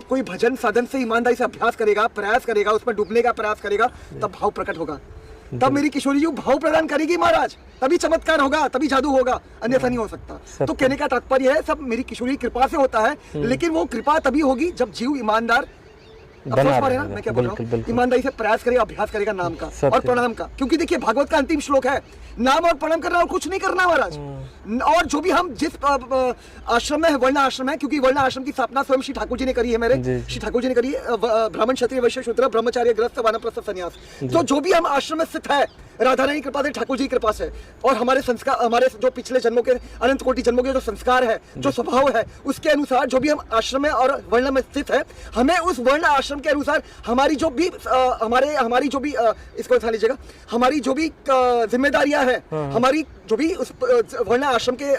कोई भजन साधन से ईमानदारी से अभ्यास करेगा, प्रयास करेगा, उसमें डूबने का प्रयास करेगा, तब भाव प्रकट होगा। तब मेरी किशोरी जी भाव प्रदान करेगी महाराज, तभी चमत्कार होगा, तभी जादू होगा, अन्यथा नहीं हो सकता। तो कहने का तात्पर्य है सब मेरी किशोरी की कृपा से होता है, लेकिन वो कृपा तभी होगी जब जीव ईमानदार मैं क्या बोल रहा हूँ, ईमानदारी से प्रयास करेगा, अभ्यास करेगा नाम का और प्रणाम का। क्योंकि देखिए भागवत का अंतिम श्लोक है, नाम और प्रणाम करना और कुछ नहीं करना महाराज। और जो भी हम जिस आश्रम में है, वर्ण आश्रम है, क्योंकि वर्ण आश्रम की स्थापना स्वयं श्री ठाकुर जी ने करी है, मेरे श्री ठाकुर जी ने करी है, ब्राह्मण क्षत्रिय वैश्य शूद्र ब्रह्मचार्य गृहस्थ वानप्रस्थ सन्यास। तो जो भी हम आश्रम में स्थित है, राधा रानी कृपा से, ठाकुर जी की कृपा से, और हमारे संस्कार, हमारे जो पिछले जन्मों के अनंत कोटि जन्मों के जो संस्कार है, जो स्वभाव है, उसके अनुसार जो भी हम आश्रम में और वर्ण में स्थित है, हमें उस वर्ण आश्रम के अनुसार हमारी जो भी हमारी जो भी इसको उठा लीजिएगा, हमारी जो भी जिम्मेदारियां है, हमारी जो भी उस वर्ण आश्रम के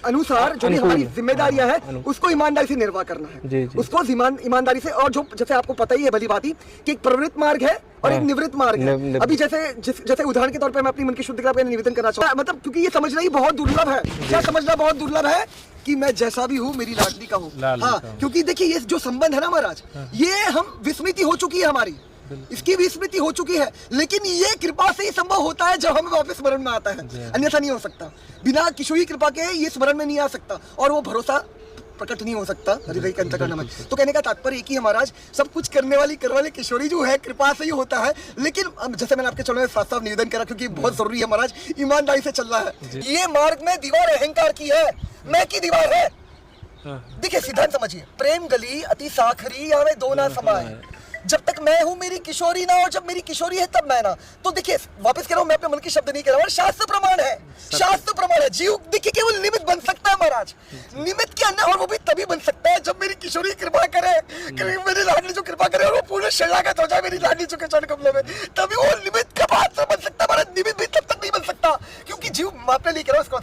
अनुसार जो भी हमारी जिम्मेदारियां है, उसको ईमानदारी से निर्वाह करना है, उसको ईमानदारी से। और जो जैसे आपको पता ही है भली भांति कि एक प्रवृत्त मार्ग है और एक निवृत्त मार्ग है। अभी जैसे उदाहरण के तौर पे मैं अपनी मन की शुद्धि का निवेदन करना चाहूँ, मतलब क्योंकि ये समझना ही बहुत दुर्लभ है। क्या समझना बहुत दुर्लभ है कि मैं जैसा भी हूँ मेरी लाडली का हूँ। हाँ, क्योंकि देखिए ये जो संबंध है ना महाराज, ये हम विस्मृति हो चुकी है हमारी, इसकी भी स्मृति हो चुकी है, लेकिन ये कृपा से ही संभव होता है जब हमें वापस स्मरण में आता है, अन्यथा नहीं हो सकता। बिना किशोरी कृपा के ये स्मरण में नहीं आ सकता और वो भरोसा प्रकट नहीं हो सकता हृदय के अंतःकरण में। तो कहने का तात्पर्य एक ही है महाराज, सब कुछ करने वाली किशोरी जो है कृपा से ही होता है। लेकिन जैसे मैंने आपके चरणों में साफ साफ निवेदन करा, क्योंकि बहुत जरूरी है महाराज, ईमानदारी से चलना है। ये मार्ग में दीवार अहंकार की है, मैं की दीवार है। देखिए सिद्धांत समझिए, प्रेम गली अति साखरी या में दो ना समाए, जब तक मैं हूं मेरी किशोरी ना, और जब मेरी किशोरी है तब मैं ना। तो देखिए वापस कह रहा हूं, मैं अपने मन के शब्द नहीं कह रहा हूं, शास्त्र प्रमाण है, शास्त्र प्रमाण है। जीव देखिए केवल निमित्त बन सकता है महाराज, निमित्त के अन्य, और वो भी तभी बन सकता है जब मेरी किशोरी कृपा करे, मेरी लाडली जो कृपा करे और वो पूर्ण शरणागत हो जाए मेरी लाडली जो के चरण कमलों में, तभी वो निमित्त का पात्र बन सकता है महाराज। निमित्त भी तब तक नहीं बन सकता, क्योंकि जीव अपने लिए कह रहा हूं, इसको